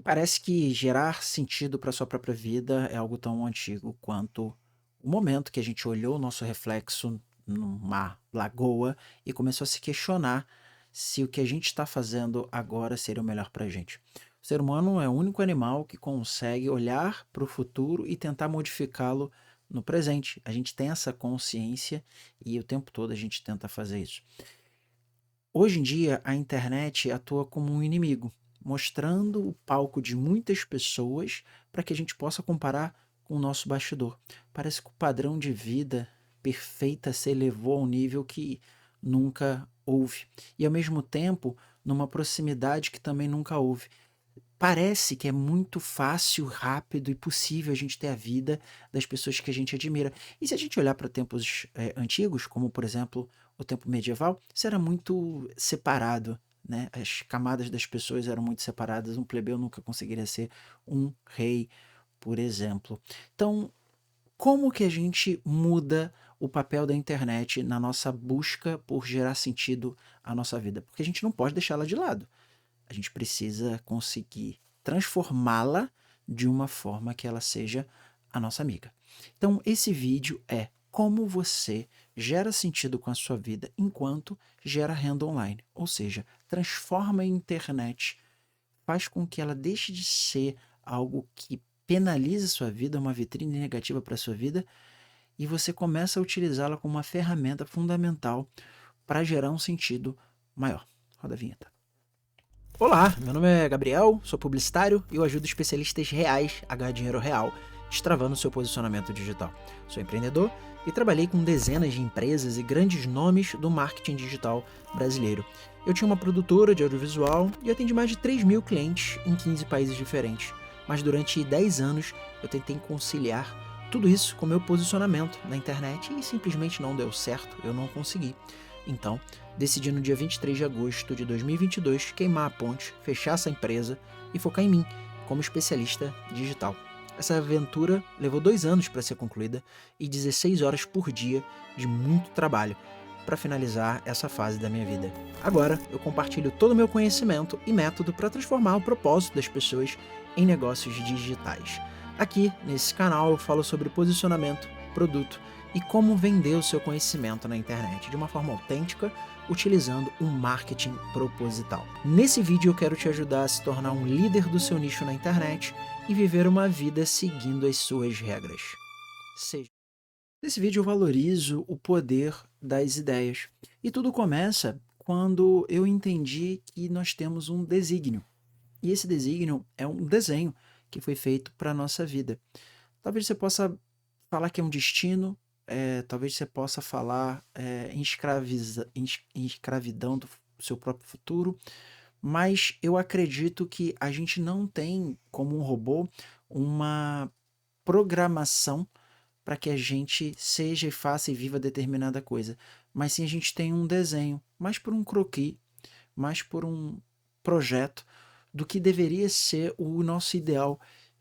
E parece que gerar sentido para sua própria vida é algo tão antigo quanto o momento que a gente olhou o nosso reflexo numa lagoa e começou a se questionar se o que a gente está fazendo agora seria o melhor para a gente. O ser humano é o único animal que consegue olhar para o futuro e tentar modificá-lo no presente. A gente tem essa consciência e o tempo todo a gente tenta fazer isso. Hoje em dia, a internet atua como um inimigo, mostrando o palco de muitas pessoas para que a gente possa comparar com o nosso bastidor. Parece que o padrão de vida perfeita se elevou a um nível que nunca houve. E ao mesmo tempo, numa proximidade que também nunca houve. Parece que é muito fácil, rápido e possível a gente ter a vida das pessoas que a gente admira. E se a gente olhar para tempos antigos, como por exemplo o tempo medieval, isso era muito separado, né? As camadas das pessoas eram muito separadas. Um plebeu nunca conseguiria ser um rei, por exemplo. Então, como que a gente muda o papel da internet na nossa busca por gerar sentido à nossa vida? Porque a gente não pode deixá-la de lado. A gente precisa conseguir transformá-la de uma forma que ela seja a nossa amiga. Então, esse vídeo é como você gera sentido com a sua vida enquanto gera renda online. Ou seja, transforma a internet, faz com que ela deixe de ser algo que penalize sua vida, uma vitrine negativa para a sua vida, e você começa a utilizá-la como uma ferramenta fundamental para gerar um sentido maior. Roda a vinheta. Olá, meu nome é Gabriel, sou publicitário e eu ajudo especialistas reais a ganhar dinheiro real, destravando seu posicionamento digital. Sou empreendedor e trabalhei com dezenas de empresas e grandes nomes do marketing digital brasileiro. Eu tinha uma produtora de audiovisual e atendi mais de 3.000 clientes em 15 países diferentes. Mas durante 10 anos eu tentei conciliar tudo isso com meu posicionamento na internet e simplesmente não deu certo, eu não consegui. Então, decidi no dia 23 de agosto de 2022 queimar a ponte, fechar essa empresa e focar em mim, como especialista digital. Essa aventura levou 2 anos para ser concluída e 16 horas por dia de muito trabalho para finalizar essa fase da minha vida. Agora, eu compartilho todo o meu conhecimento e método para transformar o propósito das pessoas em negócios digitais. Aqui, nesse canal, eu falo sobre posicionamento, produto e como vender o seu conhecimento na internet de uma forma autêntica, utilizando um marketing proposital. Nesse vídeo eu quero te ajudar a se tornar um líder do seu nicho na internet e viver uma vida seguindo as suas regras. Seja. Nesse vídeo eu valorizo o poder das ideias. E tudo começa quando eu entendi que nós temos um desígnio. E esse desígnio é um desenho que foi feito para a nossa vida. Talvez você possa falar que é um destino, talvez você possa falar em escravidão do seu próprio futuro, mas eu acredito que a gente não tem, como um robô, uma programação para que a gente seja e faça e viva determinada coisa, mas sim a gente tem um desenho, mais por um croquis, mais por um projeto do que deveria ser o nosso ideal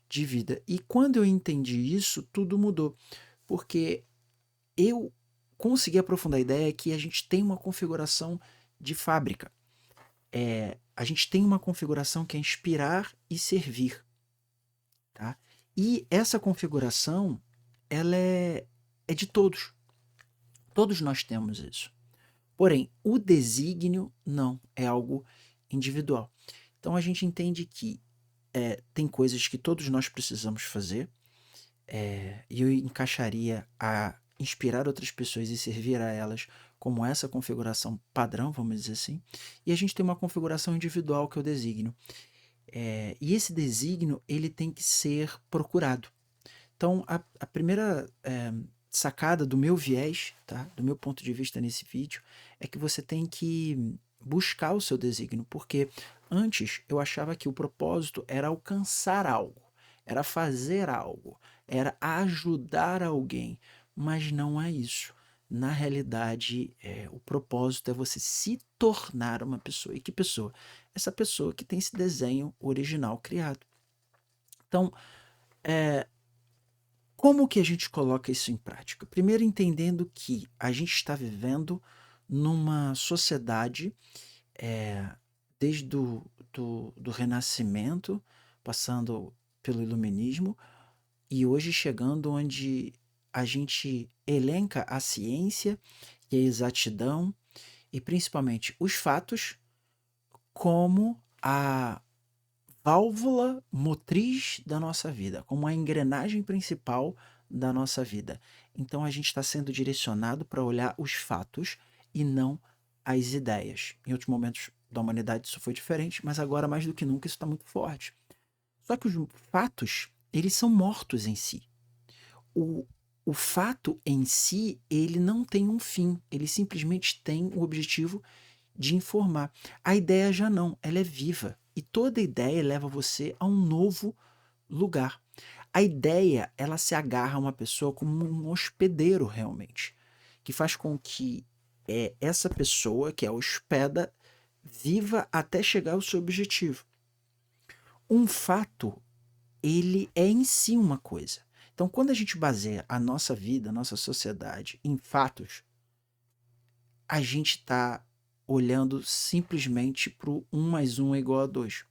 de vida. E quando eu entendi isso, tudo mudou, porque eu consegui aprofundar a ideia que a gente tem uma configuração de fábrica. A gente tem uma configuração que é inspirar e servir, tá? E essa configuração, ela é de todos. Todos nós temos isso. Porém, o desígnio não, é algo individual. Então a gente entende que tem coisas que todos nós precisamos fazer, e eu encaixaria a inspirar outras pessoas e servir a elas como essa configuração padrão, vamos dizer assim, e a gente tem uma configuração individual que é o desígnio. E esse desígnio ele tem que ser procurado. Então, a primeira sacada do meu viés, tá? Do meu ponto de vista nesse vídeo, é que você tem que buscar o seu desígnio, porque antes eu achava que o propósito era alcançar algo, era fazer algo, era ajudar alguém, mas não é isso. Na realidade, o propósito é você se tornar uma pessoa. E que pessoa? Essa pessoa que tem esse desenho original criado. Então, é, como que a gente coloca isso em prática? Primeiro, entendendo que a gente está vivendo numa sociedade, desde do Renascimento, passando pelo iluminismo e hoje chegando onde a gente elenca a ciência e a exatidão e principalmente os fatos como a válvula motriz da nossa vida, como a engrenagem principal da nossa vida. Então a gente está sendo direcionado para olhar os fatos e não as ideias. Em outros momentos da humanidade isso foi diferente, mas agora mais do que nunca isso está muito forte. Só que os fatos, eles são mortos em si. O, o fato em si, ele não tem um fim, ele simplesmente tem o objetivo de informar. A ideia já não, ela é viva. E toda ideia leva você a um novo lugar. A ideia, ela se agarra a uma pessoa como um hospedeiro realmente, que faz com que essa pessoa, que é hospeda, viva até chegar ao seu objetivo. Um fato, ele é em si uma coisa. Então, quando a gente baseia a nossa vida, a nossa sociedade em fatos, a gente está olhando simplesmente para o 1 mais 1 é igual a 2.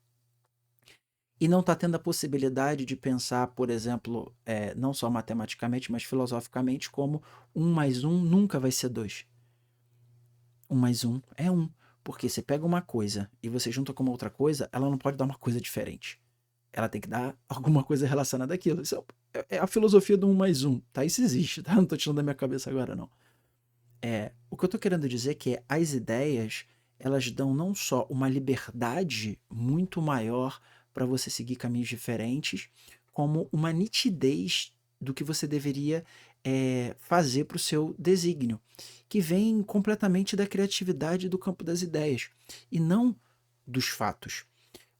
E não está tendo a possibilidade de pensar, por exemplo, não só matematicamente, mas filosoficamente, como 1 mais 1 nunca vai ser 2. 1 mais 1 é 1. Porque você pega uma coisa e você junta com uma outra coisa, ela não pode dar uma coisa diferente. Ela tem que dar alguma coisa relacionada àquilo. Isso é a filosofia do 1 mais 1, tá? Isso existe, tá? Não tô tirando da minha cabeça agora, não. O que eu tô querendo dizer é que as ideias, elas dão não só uma liberdade muito maior para você seguir caminhos diferentes, como uma nitidez do que você deveria fazer para o seu desígnio, que vem completamente da criatividade do campo das ideias, e não dos fatos.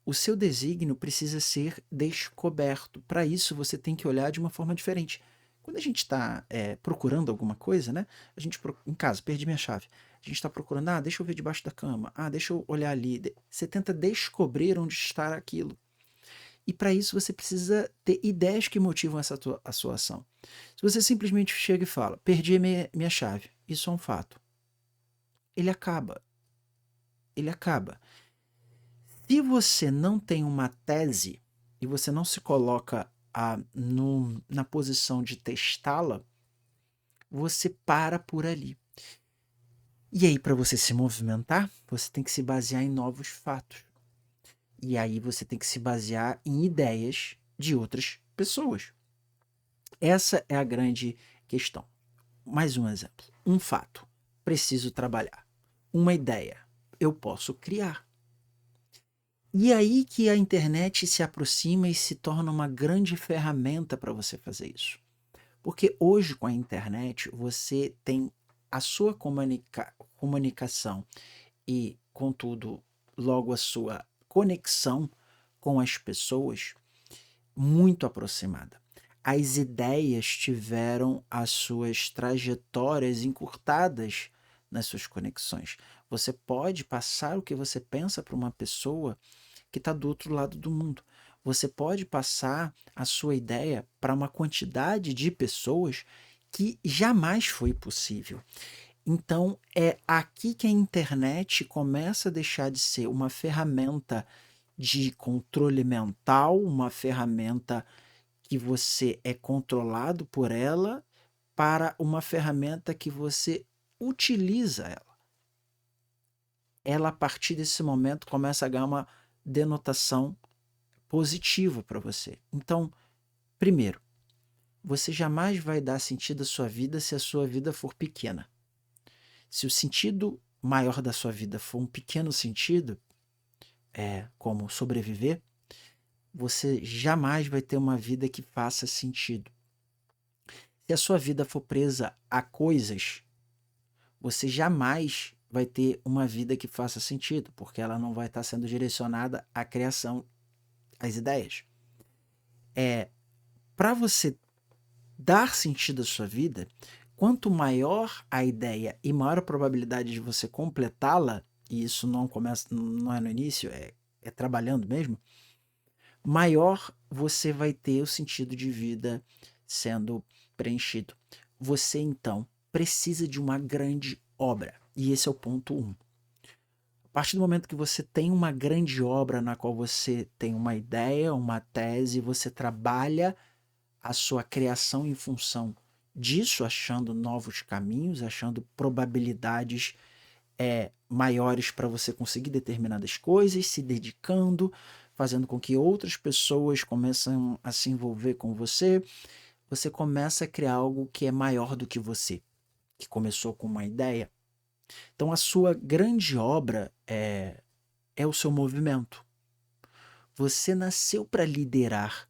O seu desígnio precisa ser descoberto. Para isso, você tem que olhar de uma forma diferente. Quando a gente está procurando alguma coisa, né? A gente em casa, perdi minha chave. A gente está procurando, deixa eu ver debaixo da cama. Deixa eu olhar ali. Você tenta descobrir onde está aquilo. E para isso você precisa ter ideias que motivam a sua ação. Se você simplesmente chega e fala, perdi minha chave, isso é um fato. Ele acaba. Ele acaba. Se você não tem uma tese e você não se coloca na posição de testá-la, você para por ali. E aí, para você se movimentar, você tem que se basear em novos fatos. E aí você tem que se basear em ideias de outras pessoas. Essa é a grande questão. Mais um exemplo. Um fato. Preciso trabalhar. Uma ideia. Eu posso criar. E aí que a internet se aproxima e se torna uma grande ferramenta para você fazer isso. Porque hoje com a internet você tem a sua comunicação e, contudo, logo a sua conexão com as pessoas muito aproximada. As ideias tiveram as suas trajetórias encurtadas nas suas conexões. Você pode passar o que você pensa para uma pessoa que está do outro lado do mundo. Você pode passar a sua ideia para uma quantidade de pessoas que jamais foi possível. Então, é aqui que a internet começa a deixar de ser uma ferramenta de controle mental, uma ferramenta que você é controlado por ela, para uma ferramenta que você utiliza ela. Ela, a partir desse momento, começa a ganhar uma denotação positiva para você. Então, primeiro, você jamais vai dar sentido à sua vida se a sua vida for pequena. Se o sentido maior da sua vida for um pequeno sentido, como sobreviver, você jamais vai ter uma vida que faça sentido. Se a sua vida for presa a coisas, você jamais vai ter uma vida que faça sentido, porque ela não vai estar sendo direcionada à criação, às ideias. Para você dar sentido à sua vida, quanto maior a ideia e maior a probabilidade de você completá-la, e isso não é no início, é trabalhando mesmo, maior você vai ter o sentido de vida sendo preenchido. Você, então, precisa de uma grande obra. E esse é o ponto 1. partir do momento que você tem uma grande obra na qual você tem uma ideia, uma tese, você trabalha a sua criação em função disso, achando novos caminhos, achando probabilidades maiores para você conseguir determinadas coisas, se dedicando, fazendo com que outras pessoas comecem a se envolver com você, você começa a criar algo que é maior do que você, que começou com uma ideia. Então a sua grande obra é o seu movimento. Você nasceu para liderar.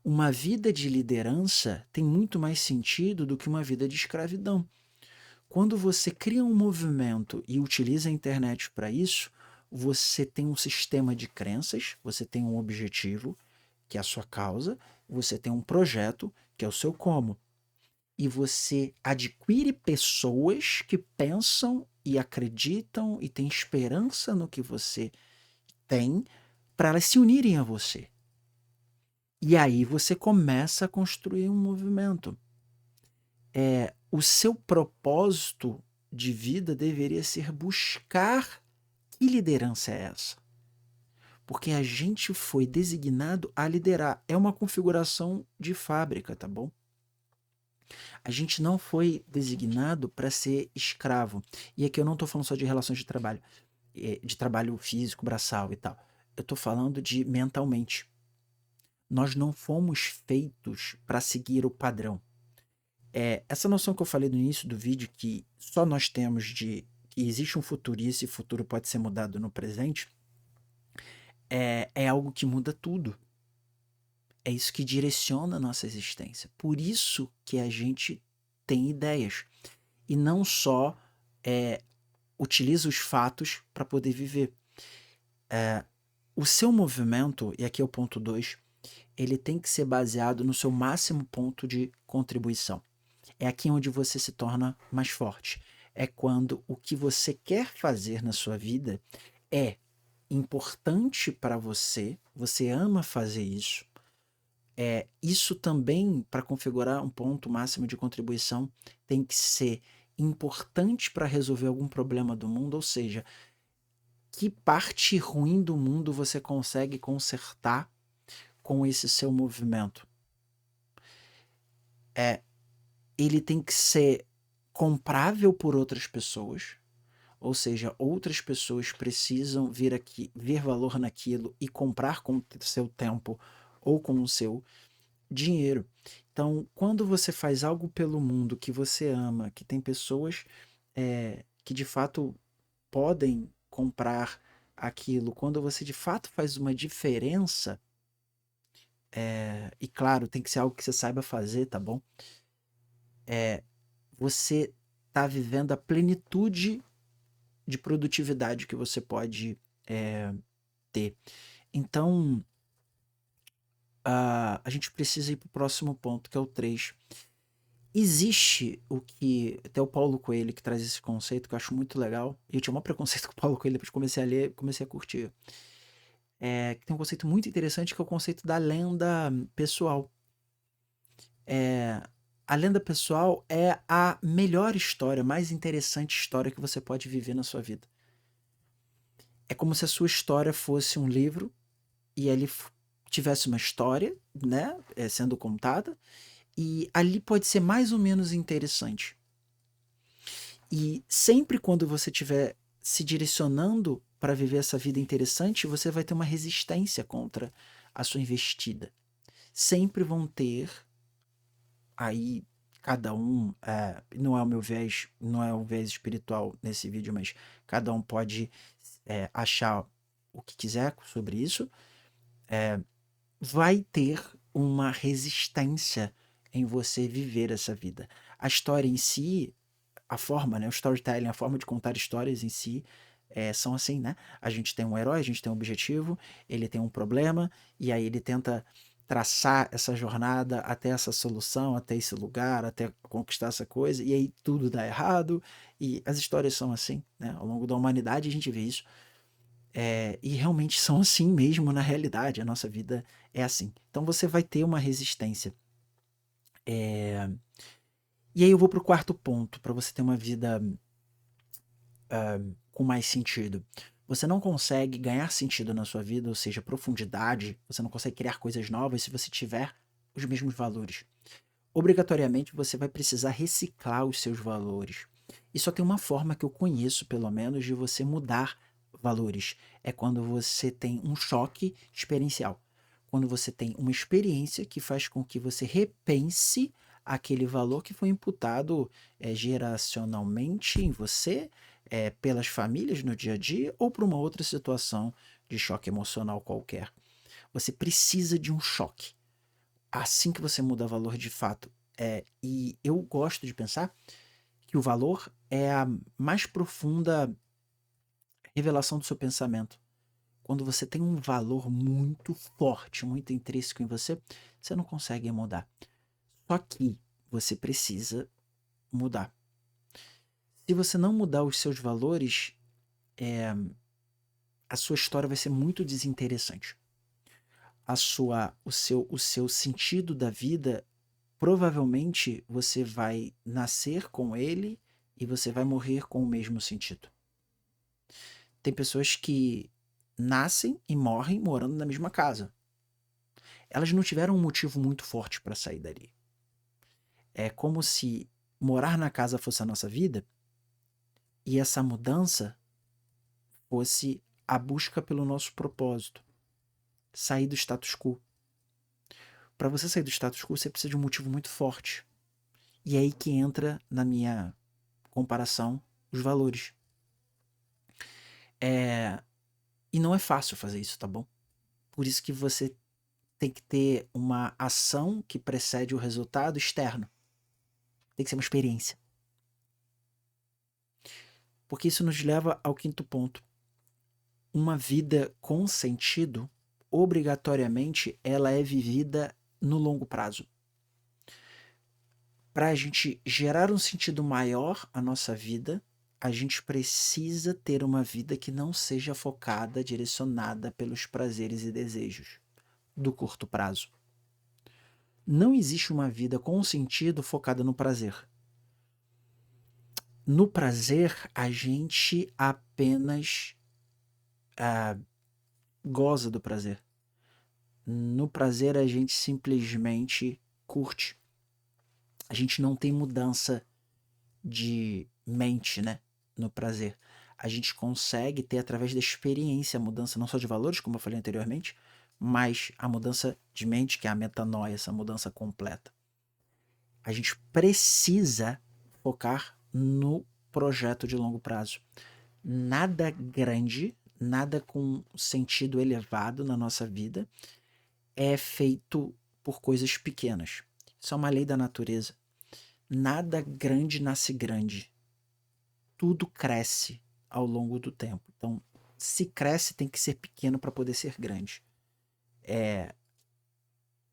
Uma vida de liderança tem muito mais sentido do que uma vida de escravidão. Quando você cria um movimento e utiliza a internet para isso, você tem um sistema de crenças, você tem um objetivo, que é a sua causa, você tem um projeto, que é o seu como. E você adquire pessoas que pensam e acreditam e têm esperança no que você tem para elas se unirem a você. E aí você começa a construir um movimento. O seu propósito de vida deveria ser buscar que liderança é essa. Porque a gente foi designado a liderar. É uma configuração de fábrica, tá bom? A gente não foi designado para ser escravo. E aqui eu não estou falando só de relações de trabalho físico, braçal e tal. Eu estou falando de mentalmente. Nós não fomos feitos para seguir o padrão. Essa noção que eu falei no início do vídeo, que só nós temos de que existe um futuro e esse futuro pode ser mudado no presente, é algo que muda tudo. É isso que direciona a nossa existência. Por isso que a gente tem ideias. E não só utiliza os fatos para poder viver. O seu movimento, e aqui é o ponto 2, ele tem que ser baseado no seu máximo ponto de contribuição. É aqui onde você se torna mais forte. É quando o que você quer fazer na sua vida é importante para você, você ama fazer isso. Isso também, para configurar um ponto máximo de contribuição, tem que ser importante para resolver algum problema do mundo, ou seja, que parte ruim do mundo você consegue consertar com esse seu movimento. Ele tem que ser comprável por outras pessoas, ou seja, outras pessoas precisam vir aqui, ver valor naquilo e comprar com o seu tempo ou com o seu dinheiro. Então, quando você faz algo pelo mundo que você ama, que tem pessoas que de fato podem comprar aquilo, quando você de fato faz uma diferença, e claro, tem que ser algo que você saiba fazer, tá bom? Você está vivendo a plenitude de produtividade que você pode ter. Então, a gente precisa ir para o próximo ponto, que é o 3. Existe o que. Até o Paulo Coelho que traz esse conceito, que eu acho muito legal. E eu tinha um preconceito com o Paulo Coelho, depois comecei a ler, comecei a curtir. Que tem um conceito muito interessante, que é o conceito da lenda pessoal. A lenda pessoal é a melhor história, mais interessante história que você pode viver na sua vida. É como se a sua história fosse um livro e ele tivesse uma história, né, sendo contada, e ali pode ser mais ou menos interessante. E sempre quando você estiver se direcionando para viver essa vida interessante, você vai ter uma resistência contra a sua investida. Sempre vão ter aí cada um, não é o meu viés, não é o viés espiritual nesse vídeo, mas cada um pode achar o que quiser sobre isso, vai ter uma resistência em você viver essa vida. A história em si, a forma, né, o storytelling, a forma de contar histórias em si, são assim, né? A gente tem um herói, a gente tem um objetivo, ele tem um problema, e aí ele tenta traçar essa jornada até essa solução, até esse lugar, até conquistar essa coisa, e aí tudo dá errado, e as histórias são assim, né? Ao longo da humanidade a gente vê isso. E realmente são assim mesmo na realidade, a nossa vida é assim. Então você vai ter uma resistência. E aí eu vou para o quarto ponto, para você ter uma vida com mais sentido. Você não consegue ganhar sentido na sua vida, ou seja, profundidade, você não consegue criar coisas novas se você tiver os mesmos valores. Obrigatoriamente você vai precisar reciclar os seus valores. E só tem uma forma que eu conheço, pelo menos, de você mudar valores. É quando você tem um choque experiencial. Quando você tem uma experiência que faz com que você repense aquele valor que foi imputado geracionalmente em você, pelas famílias no dia a dia ou por uma outra situação de choque emocional qualquer. Você precisa de um choque assim que você muda valor de fato. E eu gosto de pensar que o valor é a mais profunda revelação do seu pensamento. Quando você tem um valor muito forte, muito intrínseco em você, você não consegue mudar. Só que você precisa mudar. Se você não mudar os seus valores, a sua história vai ser muito desinteressante. O seu sentido da vida, provavelmente você vai nascer com ele e você vai morrer com o mesmo sentido. Tem pessoas que nascem e morrem morando na mesma casa. Elas não tiveram um motivo muito forte para sair dali. É como se morar na casa fosse a nossa vida e essa mudança fosse a busca pelo nosso propósito, sair do status quo. Para você sair do status quo, você precisa de um motivo muito forte. E é aí que entra, na minha comparação, os valores. E não é fácil fazer isso, tá bom? Por isso que você tem que ter uma ação que precede o resultado externo. Tem que ser uma experiência. Porque isso nos leva ao quinto ponto. Uma vida com sentido, obrigatoriamente, ela é vivida no longo prazo. Para a gente gerar um sentido maior à nossa vida, a gente precisa ter uma vida que não seja focada, direcionada pelos prazeres e desejos do curto prazo. Não existe uma vida com sentido focada no prazer. No prazer, a gente apenas goza do prazer. No prazer, a gente simplesmente curte. A gente não tem mudança de mente, né? No prazer. A gente consegue ter, através da experiência, a mudança não só de valores, como eu falei anteriormente, mas a mudança de mente, que é a metanoia, essa mudança completa. A gente precisa focar no projeto de longo prazo. Nada grande, nada com sentido elevado na nossa vida é feito por coisas pequenas. Isso é uma lei da natureza. Nada grande nasce grande. Tudo cresce ao longo do tempo. Então, se cresce, tem que ser pequeno para poder ser grande.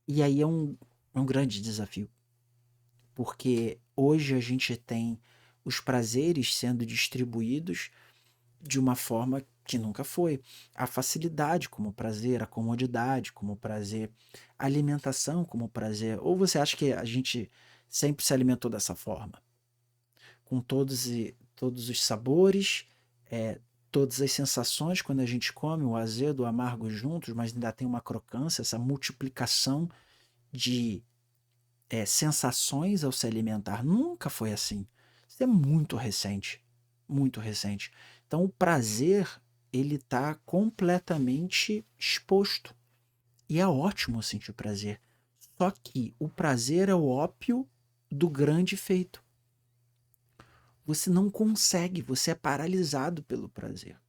E aí é um grande desafio. Porque hoje a gente tem os prazeres sendo distribuídos de uma forma que nunca foi. A facilidade como prazer, a comodidade como prazer, a alimentação como prazer. Ou você acha que a gente sempre se alimentou dessa forma? Com todos os sabores, é, todas as sensações quando a gente come, o azedo, o amargo juntos, mas ainda tem uma crocância, essa multiplicação de sensações ao se alimentar. Nunca foi assim. Isso é muito recente. Muito recente. Então o prazer, ele está completamente exposto. E é ótimo sentir prazer. Só que o prazer é o ópio do grande feito. Você não consegue, você é paralisado pelo prazer.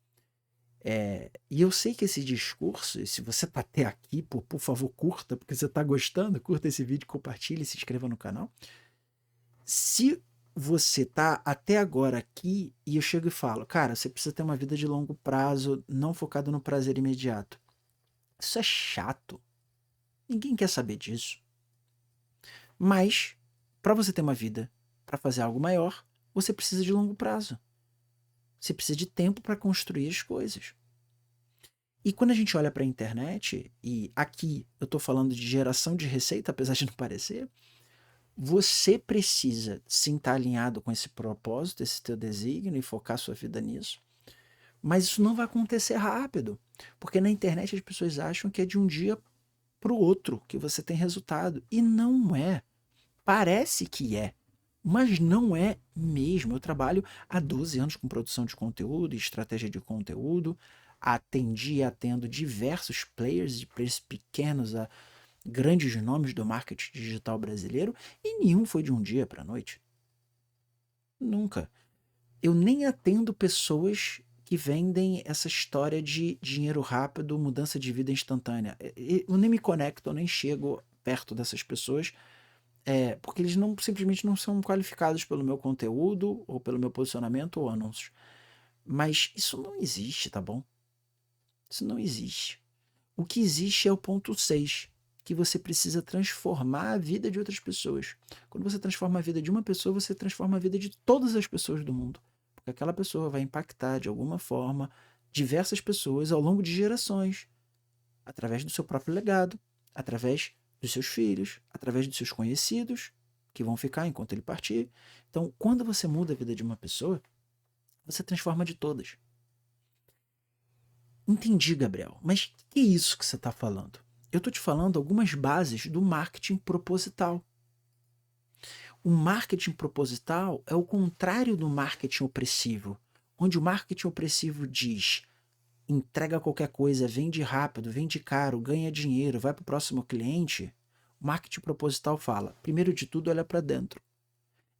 E eu sei que esse discurso, e se você está até aqui, por favor, curta, porque você está gostando, curta esse vídeo, compartilhe e se inscreva no canal. Se você está até agora aqui e eu chego e falo, cara, você precisa ter uma vida de longo prazo, não focado no prazer imediato. Isso é chato. Ninguém quer saber disso. Mas, para você ter uma vida, para fazer algo maior, você precisa de longo prazo. Você precisa de tempo para construir as coisas. E quando a gente olha para a internet, e aqui eu estou falando de geração de receita, apesar de não parecer, você precisa sim estar alinhado com esse propósito, esse teu desígnio e focar sua vida nisso. Mas isso não vai acontecer rápido, porque na internet as pessoas acham que é de um dia para o outro que você tem resultado. E não é. Parece que é, mas não é mesmo. Eu trabalho há 12 anos com produção de conteúdo e estratégia de conteúdo. Atendi e atendo diversos players, de preços pequenos a grandes nomes do marketing digital brasileiro, e nenhum foi de um dia para a noite. Nunca. Eu nem atendo pessoas que vendem essa história de dinheiro rápido, mudança de vida instantânea. Eu nem me conecto, eu nem chego perto dessas pessoas, porque eles não simplesmente não são qualificados pelo meu conteúdo, ou pelo meu posicionamento, ou anúncios. Mas isso não existe, tá bom? Isso não existe. O que existe é o ponto 6, que você precisa transformar a vida de outras pessoas. Quando você transforma a vida de uma pessoa, você transforma a vida de todas as pessoas do mundo. Porque aquela pessoa vai impactar de alguma forma diversas pessoas ao longo de gerações, através do seu próprio legado, através dos seus filhos, através dos seus conhecidos, que vão ficar enquanto ele partir. Então, quando você muda a vida de uma pessoa, você transforma de todas. Entendi, Gabriel, mas que é isso que você está falando? Eu estou te falando algumas bases do marketing proposital. O marketing proposital é o contrário do marketing opressivo, onde o marketing opressivo diz: entrega qualquer coisa, vende rápido, vende caro, ganha dinheiro, vai para o próximo cliente. O marketing proposital fala: primeiro de tudo, olha para dentro.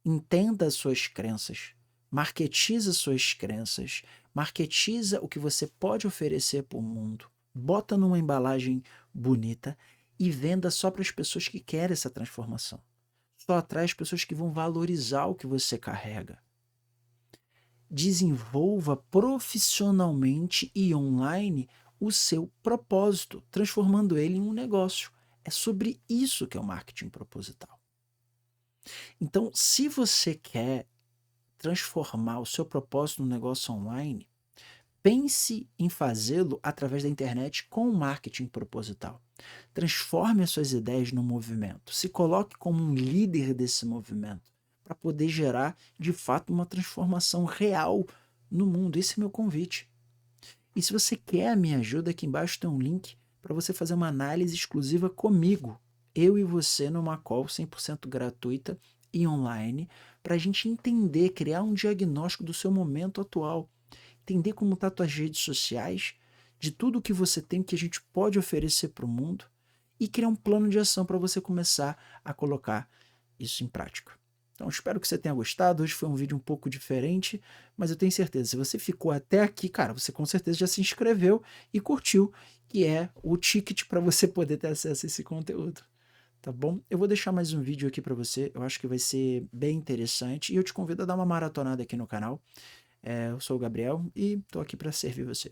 Entenda as suas crenças. Marketiza suas crenças. Marketiza o que você pode oferecer para o mundo. Bota numa embalagem bonita e venda só para as pessoas que querem essa transformação. Só atrai as pessoas que vão valorizar o que você carrega. Desenvolva profissionalmente e online o seu propósito, transformando ele em um negócio. É sobre isso que é o marketing proposital. Então, se você quer transformar o seu propósito no negócio online, pense em fazê-lo através da internet com marketing proposital. Transforme as suas ideias no movimento. Se coloque como um líder desse movimento para poder gerar, de fato, uma transformação real no mundo. Esse é meu convite. E se você quer a minha ajuda, aqui embaixo tem um link para você fazer uma análise exclusiva comigo. Eu e você numa call 100% gratuita e online, para a gente entender, criar um diagnóstico do seu momento atual, entender como estão as tuas redes sociais, de tudo que você tem que a gente pode oferecer para o mundo e criar um plano de ação para você começar a colocar isso em prática. Então, espero que você tenha gostado. Hoje foi um vídeo um pouco diferente, mas eu tenho certeza, se você ficou até aqui, cara, você com certeza já se inscreveu e curtiu, que é o ticket para você poder ter acesso a esse conteúdo. Tá bom? Eu vou deixar mais um vídeo aqui para você, eu acho que vai ser bem interessante e eu te convido a dar uma maratonada aqui no canal. Eu sou o Gabriel e estou aqui para servir você.